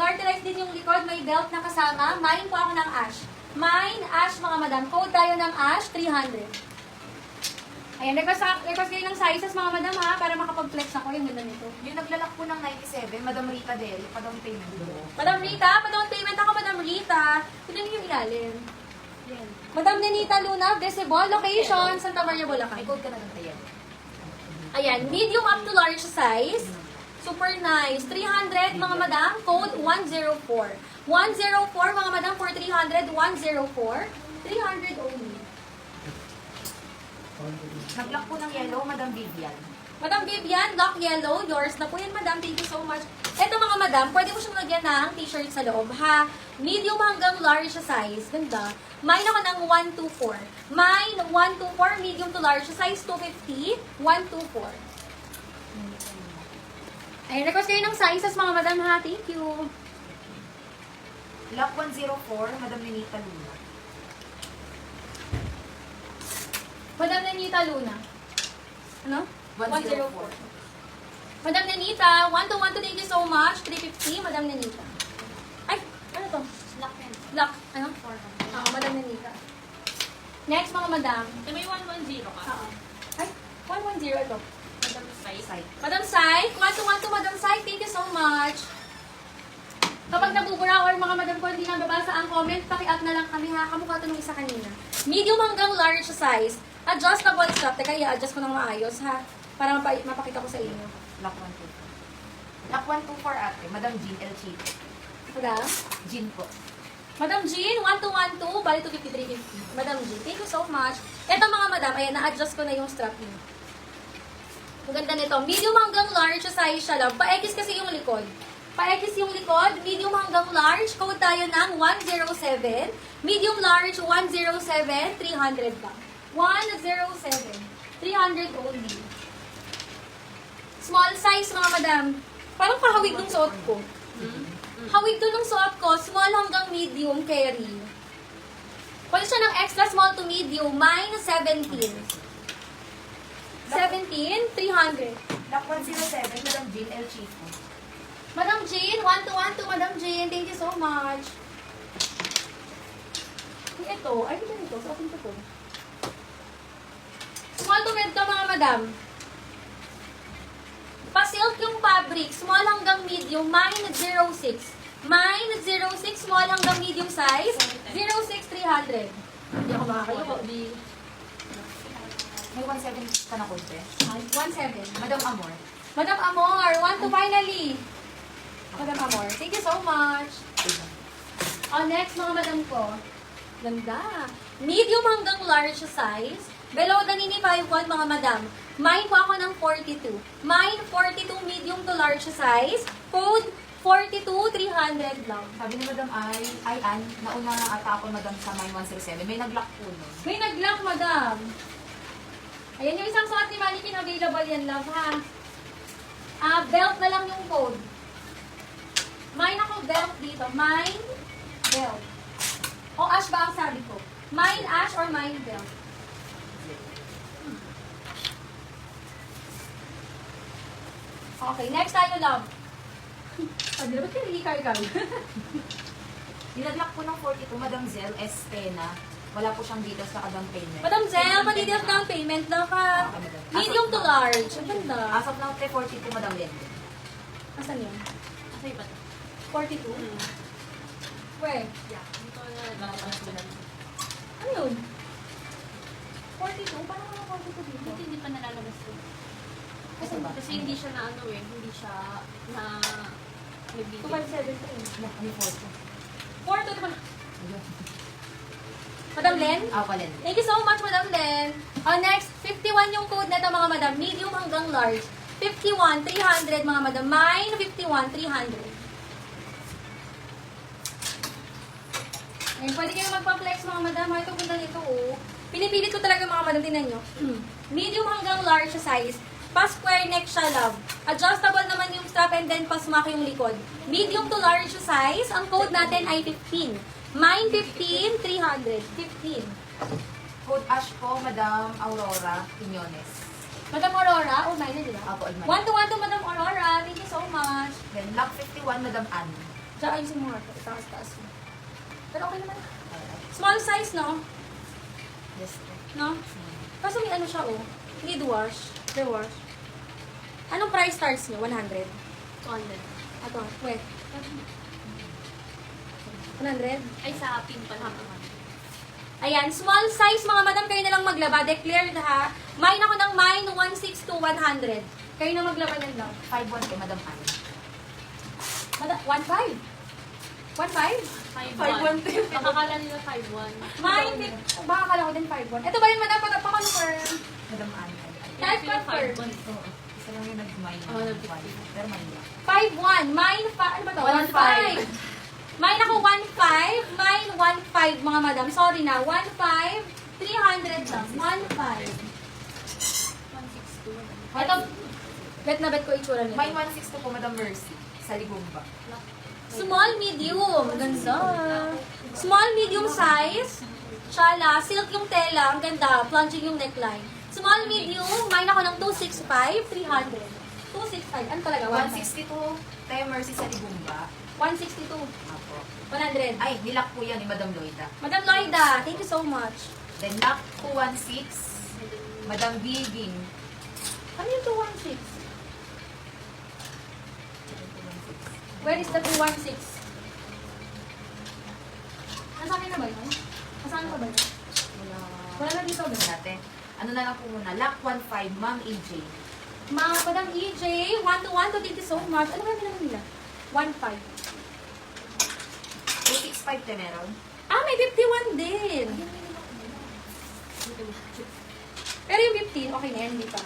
Garterize din yung likod, may belt na kasama. Mine po ako ng ash. Mine, ash mga madam. Code tayo ng ash, 300. Ayan, request kayo ng sizes mga madam ha, para makapag-flex ako yung ganda nito. Yung naglalak po ng 97, Madam Rita Del, pa-down payment po. Madam Rita, pa-down payment ako, Madam Rita. Tignan niyo yung ilalim. Yan. Madam Nenita Luna, visible, location, Santa Maria, May Bulacan. code ka na lang tayo. Ayan, medium up to large size. Super nice. 300 mga madam, code 104. 104 mga madam for 300, 104. 300 only. Nag-lock po ng yellow, Madam Vivian. Madam Vivian, lock yellow. Yours na po yan, madam. Thank you so much. Ito mga madam, pwede mo siyang lagyan ng t-shirt sa loob, ha? Medium hanggang large size. Ganda. Mine ako ng 124. Mine, 124. Medium to large size, 250. 124. Ayun, request kayo ng sizes mga madam, ha? Thank you. Lock 104, Madam Nenita Luna. Madam Nenita Luna. Ano? 104. Madam Nenita, 1-to-1 thank you so much. 350, Madam Nenita. Ay, ano to? Lock yan. Lock. Ano? Madam Nenita. Next, mga madam. May 110 ka. Ay, 110 ito. Madam Sai. Madam Sai, 1-to-1 to Madam Sai. Thank you so much. Kapag nabubura or mga madam ko hindi nababasa ang comment, paki-up na lang kami ha. Kamukha ito nung isa kanina. Medium hanggang large size. Adjustable strap. Teka, i-adjust ko ng maayos ha. Para mapakita ko sa inyo. Lock 124. Lock 124 ate, Madam Jean El Chico. Madam? Jean po. Madam Jean, 1-to-1 to, bali 253.50. Madam Jean, thank you so much. Ito mga madam, ayan, na-adjust ko na yung strap niyo. Ang ganda nito. Medium hanggang large size siya lang. Pa-X kasi yung likod. Pa-X yung likod, medium hanggang large. Code tayo ng 107. Medium large, 107, 300 ba? 107. 300 only. Small size mga madam. Parang kahawig ng suot ko. Hawig to ng suot ko, small hanggang medium carry. Pwede siya ng extra small to medium, mine 17. 17, 300. Lock 107, Madam Jean El Chico. Madam Jean, 1-to-1 to Madam Jean. Thank you so much. Ito, ay ito nito, sa akin to. Small to med to mga madam. Pa-silk yung fabric, small hanggang medium, mine 06. Mine 06, small hanggang medium size, 06, 300. Hindi ako makakayo. May 170 ka na konti. 17. Madam Amor. Madam Amor, 1 to finally. Madam Amor, thank you so much. Next mga madam ko. Ganda. Medium hanggang large size. Below the nini 51 mga madam. Mine po ako ng 42. Mine 42 medium to large size. Code 42, 300 lang. Sabi ni Madam Ayan, nauna na ata ako Madam sa Mine 107. May nag-lock po nun. May nag-lock madam. Ayan yung isang suot ni Mannequin. Available yan love ha. Belt na lang yung code. Mine ako belt dito. Mine belt. O ash ba ang sabi ko? Mine ash or mine belt? Okay, next tayo love. Sabi na, ba't ka nagikar-kar? Nilaglock po ng 42, Madam Zel Estena. Wala po siyang details na down payment. Madam Zel, pa-details down payment na ka. Medium to large. Ang ganda. As of now, 42, Madam Lende. Asan yun? Asa iba to? 42? Where? Yeah. Dito na naglalabas ko lang. Ano yun? 42? Paano ka 42 dito? Dito hindi pa nalalabas ko. Kasi ba? Kasi hindi siya na ano eh. Hindi siya na nagbibigay. 2.73. Ano 42? 42 naman. Madam Len? Lende. Thank you so much, Madam Len. Next, 51 yung code nito mga madam. Medium hanggang large. 51, 300 mga madam. Mine, 51, 300. Ngayon, pwede kayo magpa-flex mga madam. Ito ganda nito oh. Pinipilit ko talaga mga madam. Tingnan nyo. Medium hanggang large size. Pa-square neck siya, love. Adjustable naman yung strap and then pasmak yung likod. Medium to large size. Ang code natin ay 15. Mine 15, 300. 15. Code Ash po, Madam Aurora Quiñones. Madam Aurora, oh, mine na, di ba? Apo, Alman. 1 to 1 to Madam Aurora. Thank you so much. Then, Lock 51, Madam Ann. Diyan, ayusin mo nga ito. Itaas-taas mo. Pero okay naman. Small size, no? Yes po. No? Kaso may ano siya, oh. Need wash. Rewash. Anong price starts nyo? 100? Content. Ato, wait. 100? Ay, sa pin pa lang. Ayan, small size mga madam, kayo na lang maglaba. Declared ha. Mine ako ng mine, 16 to 100. Kayo na maglaba yan lang. 5-1 kay Madam Ann. 1.5? 1.5? 5-1. Makakala nila 5-1. Mine, baka kala ko din 5.1. Ito ba yun madam? Pa-confirm. Madam Ann. Type confirm. Oo. Isa lang yung nag-mine. Oo, nag-5. Pero mali lang. 5.1. Mine, ano ba to? 1.5. Mine ako 1.5. Mine 1.5 mga madam. Sorry na. 1.5. 300 lang. 1.5. 162. Ito, bet na bet ko itsura nito. Mine 162 po, Madam Mercy. Sa Ligumba. Small, medium. Ganda. Small, medium size. Shala. Silk yung tela. Ang ganda. Plunging yung neckline. Small, medium. Mine ako ng 265. 300. 265. Ano talaga? 162, Tayo Mercy sa Ligumba. 162. Apo. 100. Ay, nilak po yan ni Madam Loida. Madam Loida, thank you so much. Then, lock 216, Madam Biging. Ano yung 216? Where is the 216? Nasaan na ba yun? Nasaan na ba yun? Wala na dito ba? Natin. Ano na lang po muna? Lock 15, Ma'am AJ. Madam EJ, 1 to 1 to thank you so much. Ano kaya naman nila? 1.5. 265 te meron. Ah, may 51 din. Pero yung 15, okay na yan, hindi pa.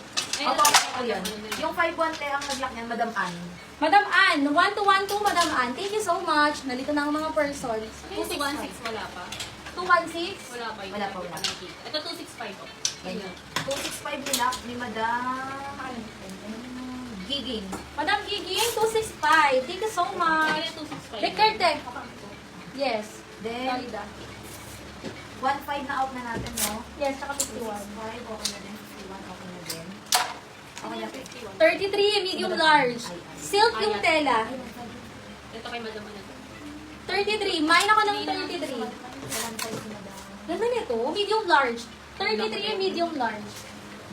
Opo, ako yun. Yung 51 te ang nag-lock niyan, Madam Ann. Madam Ann, 1 to 1 to Madam Ann. Thank you so much. Nalito na ang mga persons. 216 wala pa. 216. Wala pa. Wala pa, wala. Ito 265 po. Yan yun. 265 nilak ni Madam Giging. Madam Giging, 265. Thank you so much. Kaya 265. Declared eh. Yes. Then, Loida. 15 na out na natin, no? Yes, saka 51. 5, okay na din. 51, okay na din. Okay na, 33, medium large. Silk yung tela. Ito kay Madam ano. 33, mine ako ng 33. 15 si Madam. Ganda nito, medium large. 33, medium large.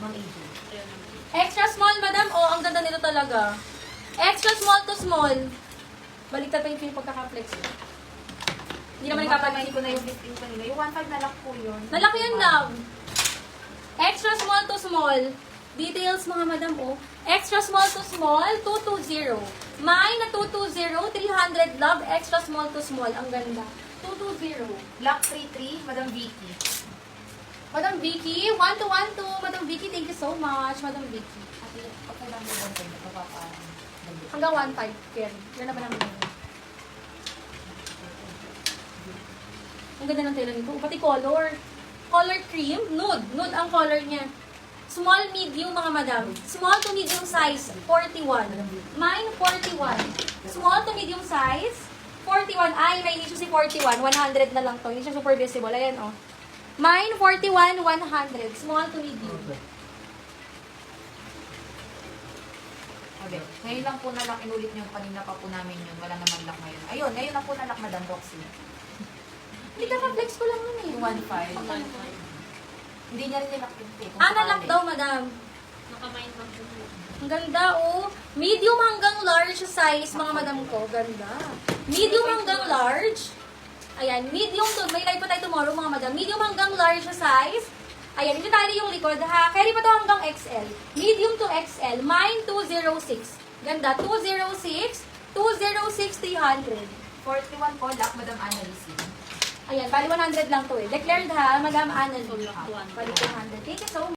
Ma'am AJ. Ayun naman. Extra small, madam. Oh, ang ganda nito talaga. Extra small to small. Baliktad pa yung pagkaka-flex. Hindi naman Kapag nagpapansin ko na yung 15 kanina. Yung 15 na lock po yun. Nalaki yun, love. Extra small to small. Details, mga madam, oh. Extra small to small, 220. Mine na 220, 300, love. Extra small to small. Ang ganda. 220. Lock 33, Madam Vicky. Madam Vicky, 1 to 1 to Madam Vicky. Thank you so much, Madam Vicky. Kasi ako lang yung 1 napapaan. Hanggang 1.5, Ken. Yan naman ang mga. Ang ganda ng tela nito. Pati color. Color cream. Nude. Nude ang color niya. Small, medium, mga madam. Small to medium size, 41. Mine, 41. Small to medium size, 41. Ay, may issue si 41. 100 na lang to. Hindi siya super visible. Ayan, oh. Mine, 41, 100. Small to medium. Okay. Ngayon lang po nalak, inulit niyo kanina pa po namin yun. Wala naman lock ngayon. Ayun, ngayon lang po nalak, Madam Roxy. Hindi ka flex ko lang nun eh. Yung 15. Hindi niya rin nilak yung pay. Ah, nalock daw, madam. Nakamain lang po. Ang ganda, oh. Medium hanggang large size, mga madam ko. Ganda. Medium hanggang large. Ayan, medium to. May live pa tayo tomorrow, mga madam. Medium hanggang large size. Ayan, ito tayo yung likod, ha. Carry pa to hanggang XL. Medium to XL. Mine, 206. Ganda, 206. 206, 300. 41 po, lock, Madam Annalise. Ayan, bali 100 lang to eh. Declared ha, Madam Annalyn. So, lock 1. Bali 200. Thank you so much.